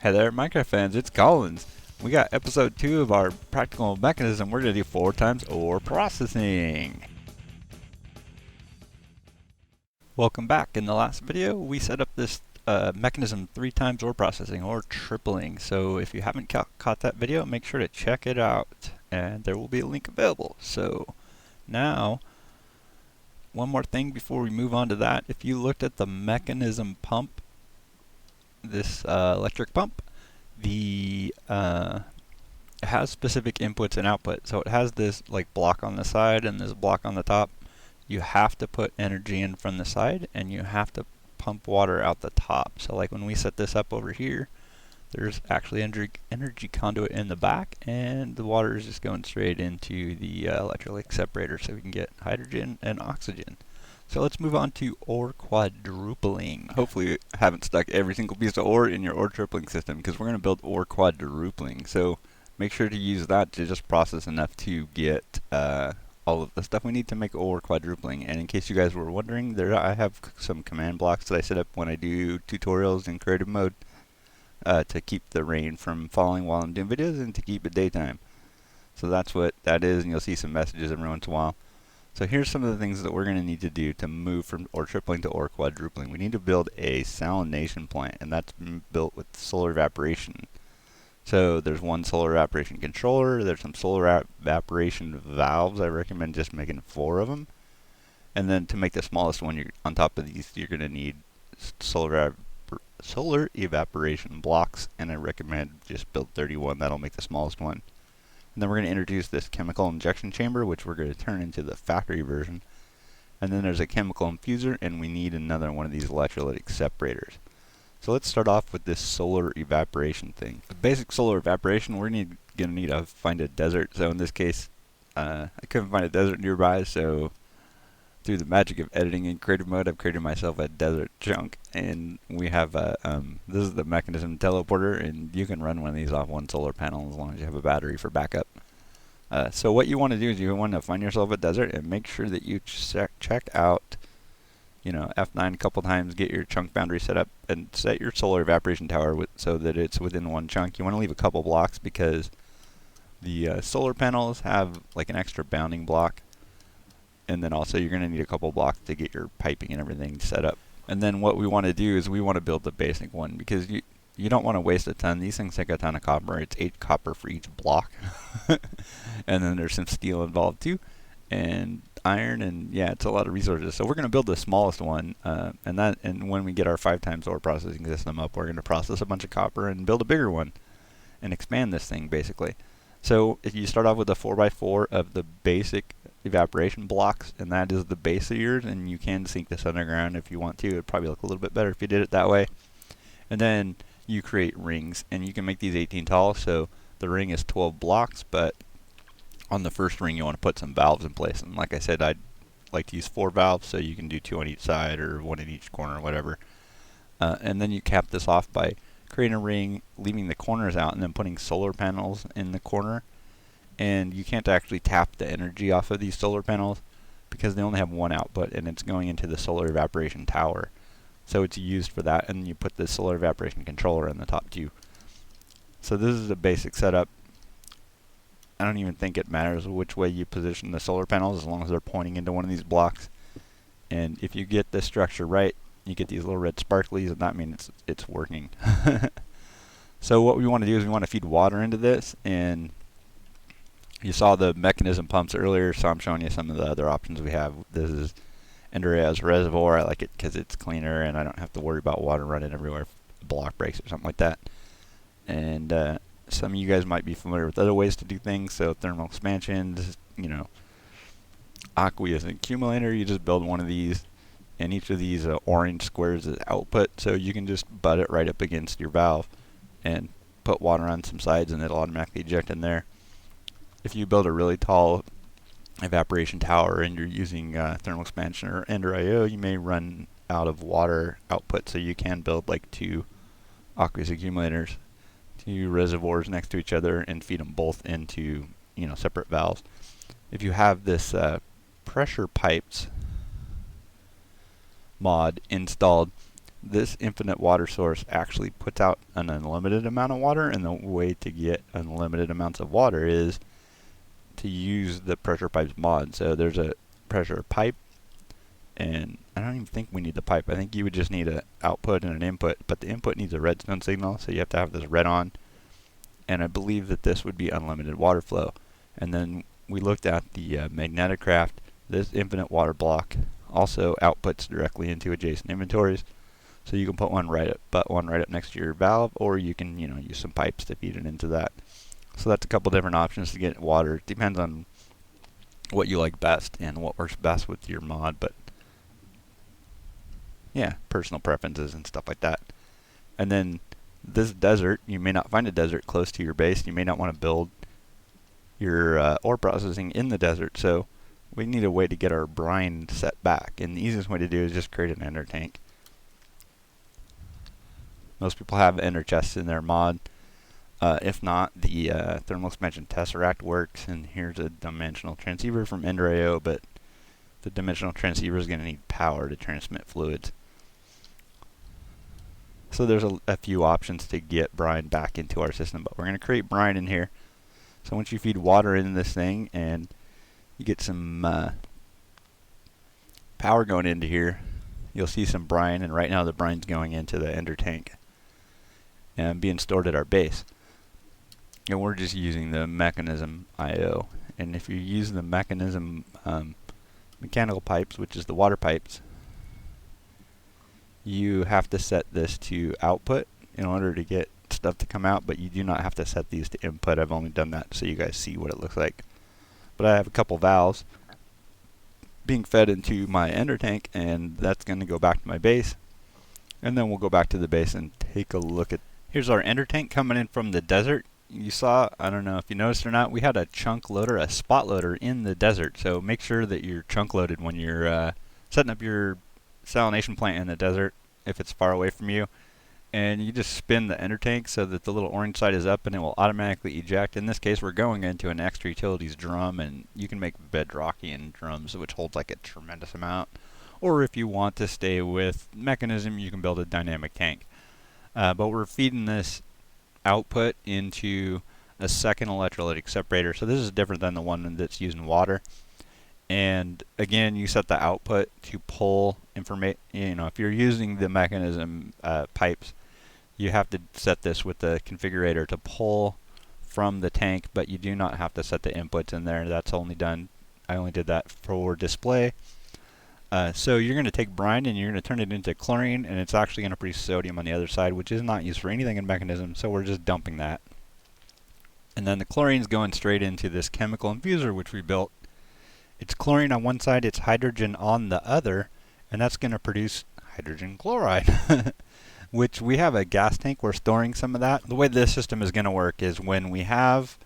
Hey there, Minecraft fans, it's Collins. We got episode 2 of our Practical Mechanism. We're going to do 4 times ore processing. Welcome back. In the last video, we set up this mechanism 3 times ore processing, or tripling. So if you haven't caught that video, make sure to check it out. And there will be a link available. So now, one more thing before we move on to that. If you looked at the mechanism pump, this electric pump, it has specific inputs and outputs. So it has this like block on the side and this block on the top. You have to put energy in from the side and you have to pump water out the top. So like when we set this up over here, there's actually energy conduit in the back, and the water is just going straight into the electrolytic separator so we can get hydrogen and oxygen. So let's move on to ore quadrupling. Hopefully you haven't stuck every single piece of ore in your ore tripling system, because we're going to build ore quadrupling. So make sure to use that to just process enough to get all of the stuff we need to make ore quadrupling. And in case you guys were wondering, I have some command blocks that I set up when I do tutorials in creative mode to keep the rain from falling while I'm doing videos and to keep it daytime. So that's what that is, and you'll see some messages every once in a while. So here's some of the things that we're going to need to do to move from ore tripling to ore quadrupling. We need to build a salination plant, and that's built with solar evaporation. So there's one solar evaporation controller, there's some solar evaporation valves. I recommend just making 4 of them. And then to make the smallest one, on top of these, you're going to need solar evaporation blocks, and I recommend just build 31. That'll make the smallest one. And then we're going to introduce this chemical injection chamber, which we're going to turn into the factory version. And then there's a chemical infuser, and we need another one of these electrolytic separators. So let's start off with this solar evaporation thing. The basic solar evaporation, we're going to need to find a desert. So in this case, I couldn't find a desert nearby, so through the magic of editing in creative mode, I've created myself a desert chunk. And we have this is the mechanism teleporter, and you can run one of these off one solar panel as long as you have a battery for backup. So what you want to do is you want to find yourself a desert and make sure that you check out, F9 a couple times, get your chunk boundary set up, and set your solar evaporation tower so that it's within one chunk. You want to leave a couple blocks because the solar panels have like an extra bounding block. And then also you're going to need a couple blocks to get your piping and everything set up. And then what we want to do is we want to build the basic one, because you don't want to waste a ton. These things take a ton of copper. It's 8 copper for each block. And then there's some steel involved too, and iron, and yeah, it's a lot of resources. So we're going to build the smallest one, and when we get our 5 times ore processing system up, we're going to process a bunch of copper and build a bigger one and expand this thing basically. So if you start off with a 4x4 of the basic evaporation blocks, and that is the base of yours, and you can sink this underground if you want to. It'd probably look a little bit better if you did it that way. And then you create rings, and you can make these 18 tall, so the ring is 12 blocks, but on the first ring you want to put some valves in place. And like I said, I'd like to use 4 valves, so you can do 2 on each side or 1 in each corner or whatever. And then you cap this off by creating a ring, leaving the corners out, and then putting solar panels in the corner. And you can't actually tap the energy off of these solar panels because they only have one output, and it's going into the solar evaporation tower. So it's used for that, and you put the solar evaporation controller in the top too. So this is a basic setup. I don't even think it matters which way you position the solar panels as long as they're pointing into one of these blocks. And if you get this structure right, you get these little red sparklies, and that means it's working. So what we want to do is we want to feed water into this, and you saw the mechanism pumps earlier, so I'm showing you some of the other options we have. This is EnderIO Reservoir. I like it because it's cleaner and I don't have to worry about water running everywhere if a block breaks or something like that. And some of you guys might be familiar with other ways to do things. So thermal expansions, aqueous accumulator, you just build one of these, and each of these orange squares is output, so you can just butt it right up against your valve and put water on some sides and it'll automatically eject in there. If you build a really tall evaporation tower and you're using thermal expansion or EnderIO, you may run out of water output, so you can build like 2 aqueous accumulators, 2 reservoirs next to each other, and feed them both into separate valves. If you have this pressure pipes mod installed, this infinite water source actually puts out an unlimited amount of water, and the way to get unlimited amounts of water is to use the pressure pipes mod. So there's a pressure pipe, and I don't even think we need the pipe. I think you would just need an output and an input, but the input needs a redstone signal, so you have to have this red on, and I believe that this would be unlimited water flow. And then we looked at the Magneticraft. This infinite water block also outputs directly into adjacent inventories, so you can put one right up next to your valve, or you can use some pipes to feed it into that. So that's a couple different options to get water. It depends on what you like best and what works best with your mod, but yeah, personal preferences and stuff like that. And then this desert, you may not find a desert close to your base. You may not want to build your ore processing in the desert, so we need a way to get our brine set back, and the easiest way to do is just create an ender tank. Most people have ender chests in their mod. If not, the thermal expansion tesseract works, and here's a dimensional transceiver from EnderIO, but the dimensional transceiver is going to need power to transmit fluids. So there's a few options to get brine back into our system, but we're going to create brine in here. So once you feed water into this thing and you get some power going into here, you'll see some brine, and right now the brine's going into the ender tank and being stored at our base. And we're just using the mechanism IO. And if you use the mechanism mechanical pipes, which is the water pipes, you have to set this to output in order to get stuff to come out, but you do not have to set these to input. I've only done that so you guys see what it looks like. But I have a couple valves being fed into my ender tank, and that's going to go back to my base. And then we'll go back to the base and take a look at... Here's our ender tank coming in from the desert. You saw, I don't know if you noticed or not, we had a chunk loader, a spot loader in the desert. So make sure that you're chunk loaded when you're setting up your salination plant in the desert if it's far away from you. And you just spin the ender tank so that the little orange side is up, and it will automatically eject. In this case, we're going into an extra utilities drum, and you can make bedrockian drums, which hold like a tremendous amount. Or if you want to stay with mechanism, you can build a dynamic tank. But we're feeding this output into a second electrolytic separator. So this is different than the one that's using water. And again, you set the output to pull information. If you're using the mechanism pipes, you have to set this with the configurator to pull from the tank, but you do not have to set the inputs in there. That's only done, I only did that for display. So you're going to take brine and you're going to turn it into chlorine, and it's actually going to produce sodium on the other side, which is not used for anything in mechanism, so we're just dumping that. And then the chlorine's going straight into this chemical infuser which we built. It's chlorine on one side, it's hydrogen on the other, and that's going to produce hydrogen chloride. Which we have a gas tank, we're storing some of that. The way this system is going to work is when we have,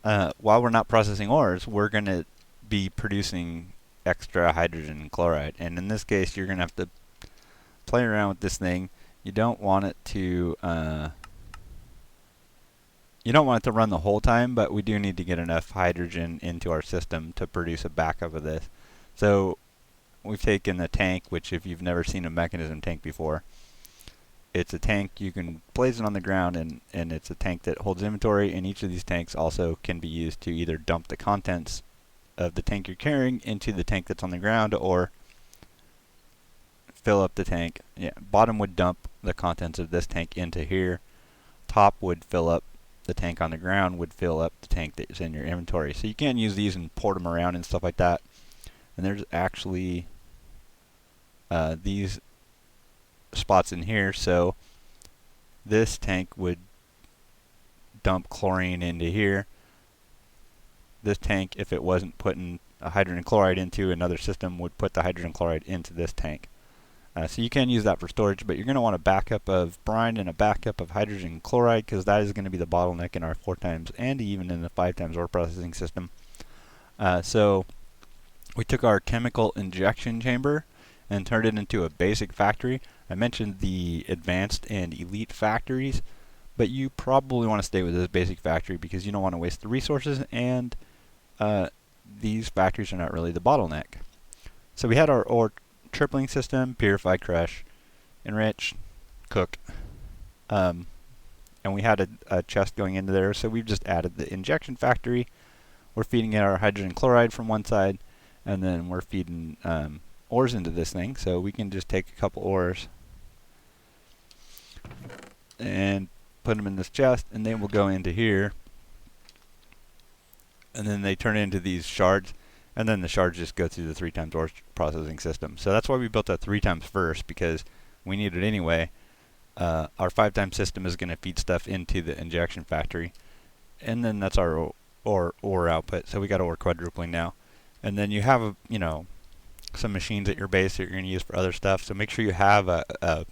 while we're not processing ores, we're going to be producing extra hydrogen chloride. And in this case, you're going to have to play around with this thing. You don't want it to run the whole time, but we do need to get enough hydrogen into our system to produce a backup of this. So we've taken the tank, which if you've never seen a mechanism tank before, it's a tank you can place it on the ground, and it's a tank that holds inventory, and each of these tanks also can be used to either dump the contents of the tank you're carrying into the tank that's on the ground, or fill up the tank. Yeah, bottom would dump the contents of this tank into here. Top would fill up the tank on the ground, would fill up the tank that's in your inventory. So you can use these and port them around and stuff like that. And there's actually these spots in here, so this tank would dump chlorine into here. This tank, if it wasn't putting a hydrogen chloride into another system, would put the hydrogen chloride into this tank. So you can use that for storage, but you're going to want a backup of brine and a backup of hydrogen chloride, because that is going to be the bottleneck in our 4x and even in the 5x ore processing system. So we took our chemical injection chamber and turned it into a basic factory. I mentioned the advanced and elite factories, but you probably want to stay with this basic factory because you don't want to waste the resources, and these factories are not really the bottleneck. So we had our ore tripling system, purify, crush, enrich, cook. And we had a chest going into there, so we've just added the injection factory. We're feeding our hydrogen chloride from one side, and then we're feeding ores into this thing. So we can just take a couple ores and put them in this chest, and they will go into here. And then they turn into these shards, and then the shards just go through the 3 times ore processing system. So that's why we built that 3 times first, because we need it anyway. Our 5 times system is going to feed stuff into the injection factory, and then that's our ore output. So we got Ore Quadrupling now. And then you have some machines at your base that you're going to use for other stuff. So make sure you have a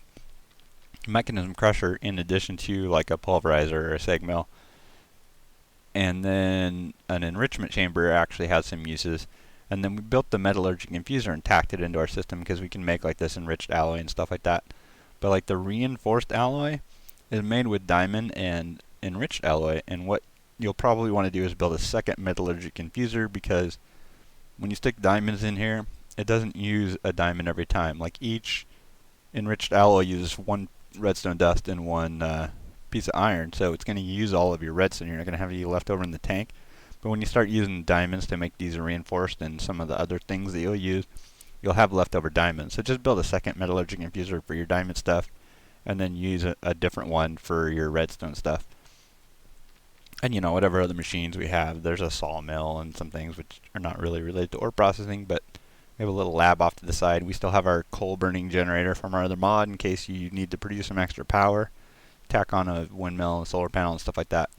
mechanism crusher in addition to like a pulverizer or a seg mill. And then an enrichment chamber actually has some uses. And then we built the metallurgic infuser and tacked it into our system because we can make like this enriched alloy and stuff like that. But like the reinforced alloy is made with diamond and enriched alloy, and what you'll probably want to do is build a second metallurgic infuser, because when you stick diamonds in here, it doesn't use a diamond every time. Like each enriched alloy uses 1 redstone dust and 1 piece of iron, so it's going to use all of your redstone. You're not going to have any left over in the tank. But when you start using diamonds to make these reinforced and some of the other things that you'll use, you'll have leftover diamonds. So just build a second metallurgic infuser for your diamond stuff, and then use a different one for your redstone stuff. And you know, whatever other machines we have, there's a sawmill and some things which are not really related to ore processing, but we have a little lab off to the side. We still have our coal burning generator from our other mod in case you need to produce some extra power. Tack on a windmill and solar panel and stuff like that.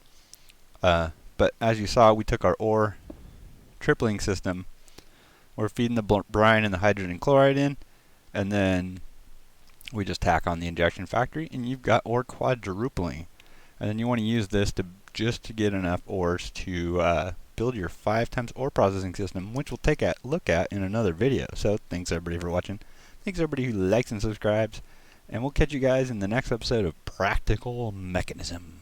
But as you saw, we took our ore tripling system. We're feeding the brine and the hydrogen chloride in, and then we just tack on the injection factory, and you've got ore quadrupling. And then you want to use this to get enough ores to build your 5 times ore processing system, which we'll take a look at in another video. So thanks everybody for watching. Thanks everybody who likes and subscribes, and we'll catch you guys in the next episode of Practical Mekanism.